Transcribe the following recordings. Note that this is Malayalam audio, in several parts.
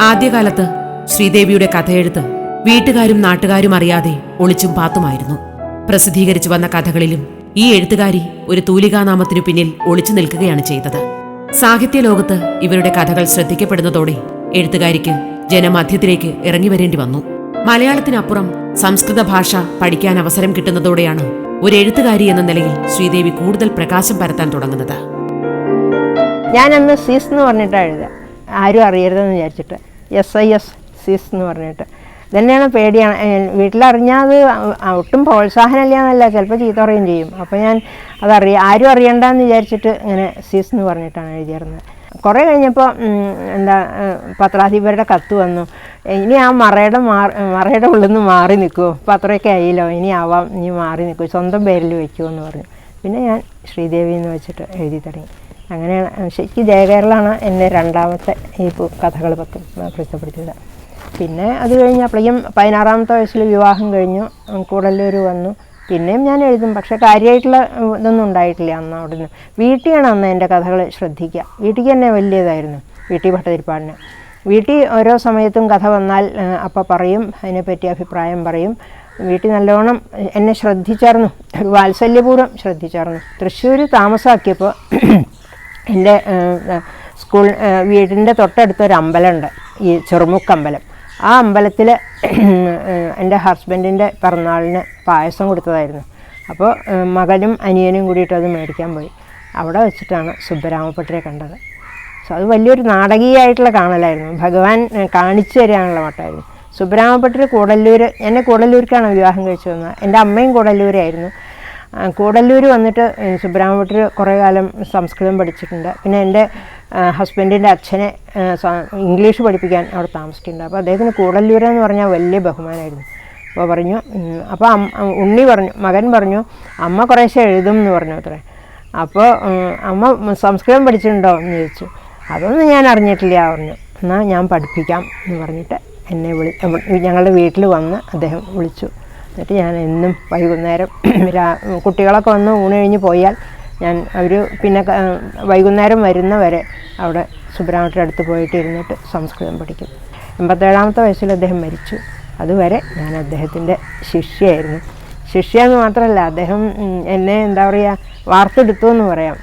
ആദ്യകാലത്ത് ശ്രീദേവിയുടെ കഥയെഴുത്ത് വീട്ടുകാരും നാട്ടുകാരും അറിയാതെ ഒളിച്ചും പാത്തുമായിരുന്നു. പ്രസിദ്ധീകരിച്ചു വന്ന കഥകളിലും ഈ എഴുത്തുകാരി ഒരു തൂലികാനാമത്തിനു പിന്നിൽ ഒളിച്ചു നിൽക്കുകയാണ് ചെയ്തത്. സാഹിത്യ ലോകത്ത് ഇവരുടെ കഥകൾ ശ്രദ്ധിക്കപ്പെടുന്നതോടെ എഴുത്തുകാരിക്ക് ജനമധ്യത്തിലേക്ക് ഇറങ്ങിവരേണ്ടി വന്നു. മലയാളത്തിനപ്പുറം സംസ്കൃത ഭാഷ പഠിക്കാൻ അവസരം കിട്ടുന്നതോടെയാണ് ഒരു എഴുത്തുകാരി എന്ന നിലയിൽ ശ്രീദേവി കൂടുതൽ പ്രകാശം പരത്താൻ തുടങ്ങുന്നത്. ഞാനന്ന് സീസ് എന്ന് പറഞ്ഞിട്ടാണ് എഴുതുക, ആരും അറിയരുതെന്ന് വിചാരിച്ചിട്ട്. SIS സീസ് എന്ന് പറഞ്ഞിട്ട് തന്നെയാണ്. പേടിയാണ്. വീട്ടിലറിഞ്ഞാൽ അത് ഒട്ടും പ്രോത്സാഹനമില്ല എന്നല്ല, ചിലപ്പോൾ ചീത്ത പറയുകയും ചെയ്യും. അപ്പോൾ ഞാൻ ആരും അറിയണ്ടെന്ന് വിചാരിച്ചിട്ട് ഇങ്ങനെ സീസ് എന്ന് പറഞ്ഞിട്ടാണ് എഴുതിയിരുന്നത്. കുറേ കഴിഞ്ഞപ്പോൾ പത്രാധിപരുടെ കത്ത് വന്നു. ഇനി ആ മറയുടെ ഉള്ളിൽ നിന്ന് മാറി നിൽക്കുമോ, പത്രമൊക്കെ ആയില്ലോ, ഇനി ആവാം, ഇനി മാറി നിൽക്കുമോ, സ്വന്തം പേരിൽ വയ്ക്കുമോ എന്ന് പറഞ്ഞു. പിന്നെ ഞാൻ ശ്രീദേവി എന്ന് വെച്ചിട്ട് എഴുതി തുടങ്ങി. അങ്ങനെയാണ് ശരിക്കും ജയകേരളാണ് എൻ്റെ രണ്ടാമത്തെ ഈ കഥകൾ പ്രസിദ്ധപ്പെടുത്തിയത്. പിന്നെ അത് കഴിഞ്ഞപ്പോഴേക്കും 16-ാമത്തെ വയസ്സിൽ വിവാഹം കഴിഞ്ഞു, കൂടല്ലൂർ വന്നു. പിന്നെയും ഞാൻ എഴുതും, പക്ഷേ കാര്യമായിട്ടുള്ള ഇതൊന്നും ഉണ്ടായിട്ടില്ല അന്ന്. അവിടെ നിന്ന് വീട്ടിലാണ് അന്ന് എൻ്റെ കഥകൾ ശ്രദ്ധിക്കുക. വീട്ടിലേക്ക് തന്നെ വലിയതായിരുന്നു. വീട്ടിൽ ഭട്ടതിരിപ്പാടിന് വീട്ടിൽ ഓരോ സമയത്തും കഥ വന്നാൽ അപ്പം പറയും, അതിനെപ്പറ്റി അഭിപ്രായം പറയും. വീട്ടിൽ നല്ലോണം എന്നെ ശ്രദ്ധിച്ചായിരുന്നു, ഒരു വാത്സല്യപൂർവ്വം ശ്രദ്ധിച്ചായിരുന്നു. തൃശ്ശൂർ താമസമാക്കിയപ്പോൾ എൻ്റെ വീടിൻ്റെ തൊട്ടടുത്തൊരു അമ്പലമുണ്ട്, ഈ ചെറുമുക്കമ്പലം. ആ അമ്പലത്തിൽ എൻ്റെ ഹസ്ബൻഡിൻ്റെ പിറന്നാളിന് പായസം കൊടുത്തതായിരുന്നു. അപ്പോൾ മകനും അനിയനും കൂടിയിട്ട് അത് മേടിക്കാൻ പോയി. അവിടെ വെച്ചിട്ടാണ് സുബ്ബരാമപട്ടരെ കണ്ടത്. സോ അത് വലിയൊരു നാടകീയമായിട്ടുള്ള കാണലായിരുന്നു. ഭഗവാൻ കാണിച്ചു തരാനുള്ള മട്ടായിരുന്നു. സുബ്ബരാമപട്ടർ എന്നെ കൂടല്ലൂർക്കാണ് വിവാഹം കഴിച്ചു വന്നത്. എൻ്റെ അമ്മയും കൂടല്ലൂരായിരുന്നു. കൂടല്ലൂർ വന്നിട്ട് സുബ്ബരാമപട്ടർ കുറേ കാലം സംസ്കൃതം പഠിച്ചിട്ടുണ്ട്. പിന്നെ എൻ്റെ ഹസ്ബൻഡിൻ്റെ അച്ഛനെ ഇംഗ്ലീഷ് പഠിപ്പിക്കാൻ അവിടെ താമസിക്കുന്നുണ്ട്. അപ്പോൾ അദ്ദേഹത്തിന് കൂടല്ലൂരെന്ന് പറഞ്ഞാൽ വലിയ ബഹുമാനമായിരുന്നു. അപ്പോൾ പറഞ്ഞു, അപ്പോൾ മകൻ പറഞ്ഞു, അമ്മ കുറേശ്ശെ എഴുതും എന്ന് പറഞ്ഞു അത്രേ. അപ്പോൾ അമ്മ സംസ്കൃതം പഠിച്ചിട്ടുണ്ടോ എന്ന് ചോദിച്ചു. അതൊന്നും ഞാൻ അറിഞ്ഞിട്ടില്ല പറഞ്ഞു. എന്നാൽ ഞാൻ പഠിപ്പിക്കാം എന്ന് പറഞ്ഞിട്ട് എന്നെ ഞങ്ങളുടെ വീട്ടിൽ വന്ന് അദ്ദേഹം വിളിച്ചു. എന്നിട്ട് ഞാൻ എന്നും വൈകുന്നേരം കുട്ടികളൊക്കെ വന്ന് ഊണ് കഴിഞ്ഞ് പോയാൽ അവർ പിന്നെ വൈകുന്നേരം വരുന്നവരെ അവിടെ സുബ്ബരാമപട്ടരുടെ അടുത്ത് പോയിട്ട് ഇരുന്നിട്ട് സംസ്കൃതം പഠിക്കും. 87-ാമത്തെ വയസ്സിൽ അദ്ദേഹം മരിച്ചു. അതുവരെ ഞാൻ അദ്ദേഹത്തിൻ്റെ ശിഷ്യയായിരുന്നു. ശിഷ്യ എന്ന് മാത്രമല്ല, അദ്ദേഹം എന്നെ വാർത്തെടുത്തു എന്ന് പറയാം.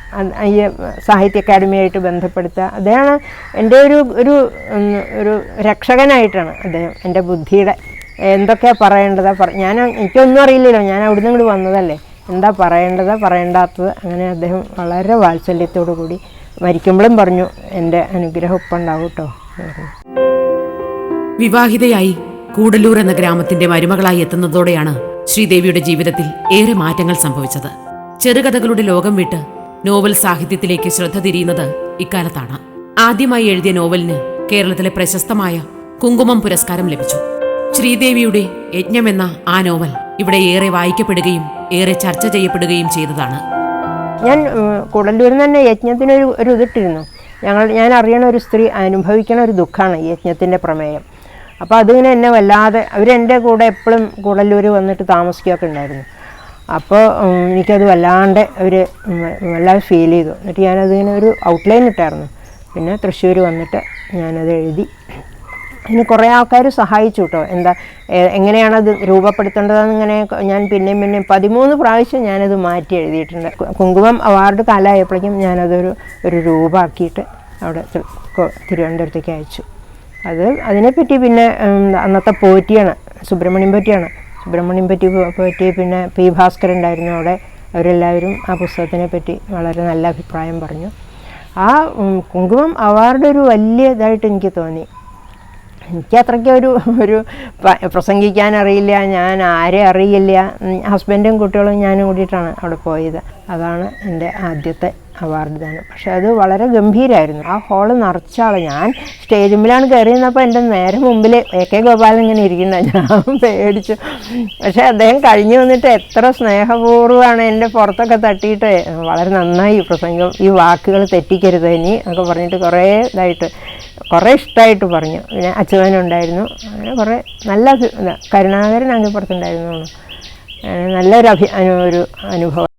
ഈ സാഹിത്യ അക്കാദമിയായിട്ട് ബന്ധപ്പെടുത്തുക. അദ്ദേഹമാണ് എൻ്റെ ഒരു രക്ഷകനായിട്ടാണ് അദ്ദേഹം. എൻ്റെ ബുദ്ധിയുടെ എന്തൊക്കെയാണ് പറയേണ്ടത് എനിക്കൊന്നും അറിയില്ലല്ലോ, ഞാൻ അവിടുന്ന് ഇങ്ങോട്ട് വന്നതല്ലേ, എന്താ പറയേണ്ടത് പറയേണ്ടാത്തത്, അങ്ങനെ അദ്ദേഹം വളരെ വാത്സല്യത്തോടു കൂടി മരിക്കുമ്പോഴും പറഞ്ഞു, എൻ്റെ അനുഗ്രഹം ഒപ്പം ഉണ്ടാവും കേട്ടോ. വിവാഹിതയായി കൂടല്ലൂർ എന്ന ഗ്രാമത്തിന്റെ മരുമകളായി എത്തുന്നതോടെയാണ് ശ്രീദേവിയുടെ ജീവിതത്തിൽ ഏറെ മാറ്റങ്ങൾ സംഭവിച്ചത്. ചെറുകഥകളുടെ ലോകം വിട്ട് നോവൽ സാഹിത്യത്തിലേക്ക് ശ്രദ്ധ തിരിയുന്നത് ഇക്കാലത്താണ്. ആദ്യമായി എഴുതിയ നോവലിന് കേരളത്തിലെ പ്രശസ്തമായ കുങ്കുമം പുരസ്കാരം ലഭിച്ചു. ശ്രീദേവിയുടെ യജ്ഞം എന്ന ആ നോവൽ ഇവിടെ ഏറെ വായിക്കപ്പെടുകയും ഏറെ ചർച്ച ചെയ്യപ്പെടുകയും ചെയ്തതാണ്. ഞാൻ കൂടല്ലൂരിൽ തന്നെ യജ്ഞത്തിനൊരു ഇതിട്ടിരുന്നു. ഞാൻ അറിയണ ഒരു സ്ത്രീ അനുഭവിക്കണ ഒരു ദുഃഖമാണ് യജ്ഞത്തിൻ്റെ പ്രമേയം. അപ്പോൾ അതിങ്ങനെ എന്നെ വല്ലാതെ, അവരെൻ്റെ കൂടെ എപ്പോഴും കൂടല്ലൂർ വന്നിട്ട് താമസിക്കുകയൊക്കെ ഉണ്ടായിരുന്നു. അപ്പോൾ എനിക്കത് വല്ലാണ്ട് വല്ലാതെ ഫീൽ ചെയ്തു. എന്നിട്ട് ഞാനതിങ്ങനെ ഒരു ഔട്ട്ലൈൻ ഇട്ടായിരുന്നു. പിന്നെ തൃശ്ശൂർ വന്നിട്ട് ഞാനത് എഴുതി. അതിന് കുറേ ആൾക്കാർ സഹായിച്ചു കേട്ടോ. എങ്ങനെയാണത് രൂപപ്പെടുത്തേണ്ടതെന്നിങ്ങനെ ഞാൻ പിന്നെയും 13 പ്രാവശ്യം ഞാനത് മാറ്റി എഴുതിയിട്ടുണ്ട്. കുങ്കുമം അവാർഡ് കാലമായപ്പോഴേക്കും ഞാനതൊരു രൂപമാക്കിയിട്ട് അവിടെ തിരുവനന്തപുരത്തേക്ക് അയച്ചു. അതിനെപ്പറ്റി പിന്നെ അന്നത്തെ പോറ്റിയാണ്, സുബ്രഹ്മണ്യം പോറ്റി, പിന്നെ P. ഭാസ്കരൻ ഉണ്ടായിരുന്നു അവിടെ. അവരെല്ലാവരും ആ പുസ്തകത്തിനെ പറ്റി വളരെ നല്ല അഭിപ്രായം പറഞ്ഞു. ആ കുങ്കുമം അവാർഡ് ഒരു വലിയ ഇതായിട്ട് എനിക്ക് തോന്നി. എനിക്ക് അത്രയ്ക്ക് ഒരു പ്രസംഗിക്കാൻ അറിയില്ല, ഞാൻ ആരെ അറിയില്ല. ഹസ്ബൻഡും കുട്ടികളും ഞാനും കൂടിയിട്ടാണ് അവിടെ പോയത്. അതാണ് എൻ്റെ ആദ്യത്തെ അവാർഡ് തന്നെ. പക്ഷെ അത് വളരെ ഗംഭീരമായിരുന്നു. ആ ഹോള് നിറച്ച ആൾ. ഞാൻ സ്റ്റേജ് മുമ്പിലാണ് കയറി നിന്നപ്പോൾ എൻ്റെ നേരെ മുമ്പിൽ AK ഗോപാലൻ ഇങ്ങനെ ഇരിക്കുന്നത്. ഞാൻ പേടിച്ചു. പക്ഷെ അദ്ദേഹം കഴിഞ്ഞ് വന്നിട്ട് എത്ര സ്നേഹപൂർവ്വമാണ് എൻ്റെ പുറത്തൊക്കെ തട്ടിയിട്ട്, വളരെ നന്നായി പ്രസംഗം, ഈ വാക്കുകൾ തെറ്റിക്കരുത് ഇനി ഒക്കെ പറഞ്ഞിട്ട് കുറേ ഇഷ്ടമായിട്ട് പറഞ്ഞു. പിന്നെ അച്യുതനുണ്ടായിരുന്നു. അങ്ങനെ കുറേ നല്ല കരുണാകരൻ അങ്ങ് പുറത്തുണ്ടായിരുന്നു. നല്ലൊരു അനുഭവം.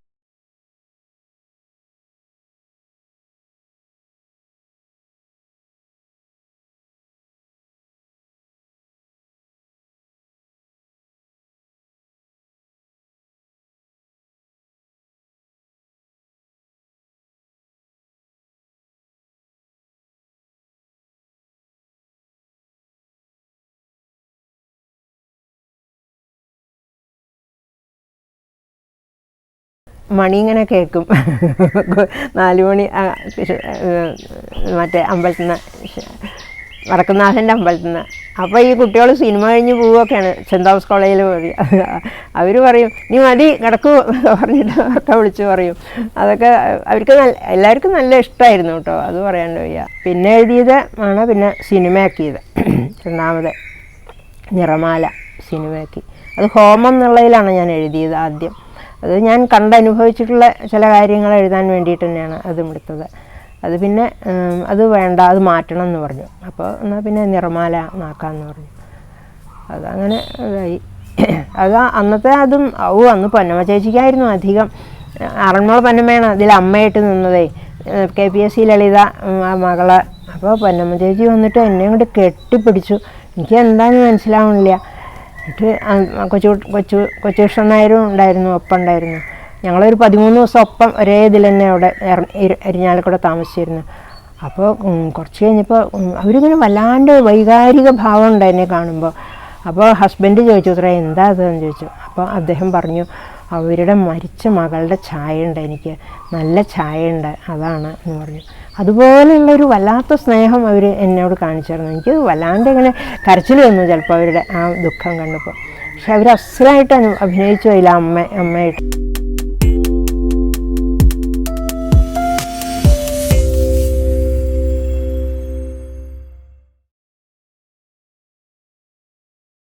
മണി ഇങ്ങനെ കേൾക്കും 4 മണി മറ്റേ അമ്പലത്തിൽ നിന്ന്, വടക്കുന്നാഥൻ്റെ അമ്പലത്തിൽ നിന്ന്. അപ്പോൾ ഈ കുട്ടികൾ സിനിമ കഴിഞ്ഞ് പോവുകയൊക്കെയാണ് സെൻറ്റ് തോമസ് കോളേജിൽ പോയി. അവർ പറയും നീ മതി കിടക്കൂ പറഞ്ഞിട്ട് ഒക്കെ വിളിച്ച് പറയും. അതൊക്കെ അവർക്ക് എല്ലാവർക്കും നല്ല ഇഷ്ടമായിരുന്നു കേട്ടോ, അത് പറയാണ്ട് വയ്യ. പിന്നെ എഴുതിയത് ആണ് പിന്നെ സിനിമയാക്കിയത്. രണ്ടാമത് നിറമാല സിനിമയാക്കി. അത് ഹോമം എന്നുള്ളതിലാണ് ഞാൻ എഴുതിയത് ആദ്യം. അത് ഞാൻ കണ്ടനുഭവിച്ചിട്ടുള്ള ചില കാര്യങ്ങൾ എഴുതാൻ വേണ്ടിയിട്ട് തന്നെയാണ് അതും എടുത്തത്. അത് പിന്നെ അത് വേണ്ട, അത് മാറ്റണം എന്ന് പറഞ്ഞു. അപ്പോൾ എന്നാൽ പിന്നെ നിറമാല ആക്കാമെന്ന് പറഞ്ഞു. അതങ്ങനെ ഇതായി. അത് അന്നത്തെ അതും അന്ന് പൊന്നമ്മ ചേച്ചിക്കായിരുന്നു അധികം. ആറന്മുള പൊന്നമ്മയാണ് അതിൽ അമ്മയായിട്ട് നിന്നതേ, KPSC ലളിത മകള്. അപ്പോൾ പൊന്നമ്മ ചേച്ചി വന്നിട്ട് എന്നെ കൊണ്ട് കെട്ടിപ്പിടിച്ചു. എനിക്ക് എന്താണെന്ന് മനസ്സിലാവണില്ല. എന്നിട്ട് കൊച്ചുകൃഷ്ണൻ നായരും ഉണ്ടായിരുന്നു, ഒപ്പം ഉണ്ടായിരുന്നു. ഞങ്ങളൊരു 13 ദിവസം ഒപ്പം ഒരേ ഇതിൽ തന്നെ അവിടെ എരിഞ്ഞാലക്കുട താമസിച്ചിരുന്നു. അപ്പോൾ കുറച്ച് കഴിഞ്ഞപ്പോൾ അവരിങ്ങനെ വല്ലാണ്ട് വൈകാരിക ഭാവം ഉണ്ട് എന്നെ കാണുമ്പോൾ. അപ്പോൾ ഹസ്ബൻഡ് ചോദിച്ചു അത്ര എന്താ അതെന്ന് ചോദിച്ചു. അപ്പോൾ അദ്ദേഹം പറഞ്ഞു അവരുടെ മരിച്ച മകളുടെ ചായ ഉണ്ട്, എനിക്ക് നല്ല ചായ ഉണ്ട്, അതാണ് എന്ന് പറഞ്ഞു. അതുപോലെയുള്ളൊരു വല്ലാത്ത സ്നേഹം അവർ എന്നോട് കാണിച്ചിരുന്നു. എനിക്ക് വല്ലാണ്ട് ഇങ്ങനെ കരച്ചിൽ വന്നു ചിലപ്പോൾ അവരുടെ ആ ദുഃഖം കണ്ടപ്പോൾ. പക്ഷെ അവർ അസലായിട്ട് അഭിനയിച്ചു അതിൽ അമ്മയായിട്ട്.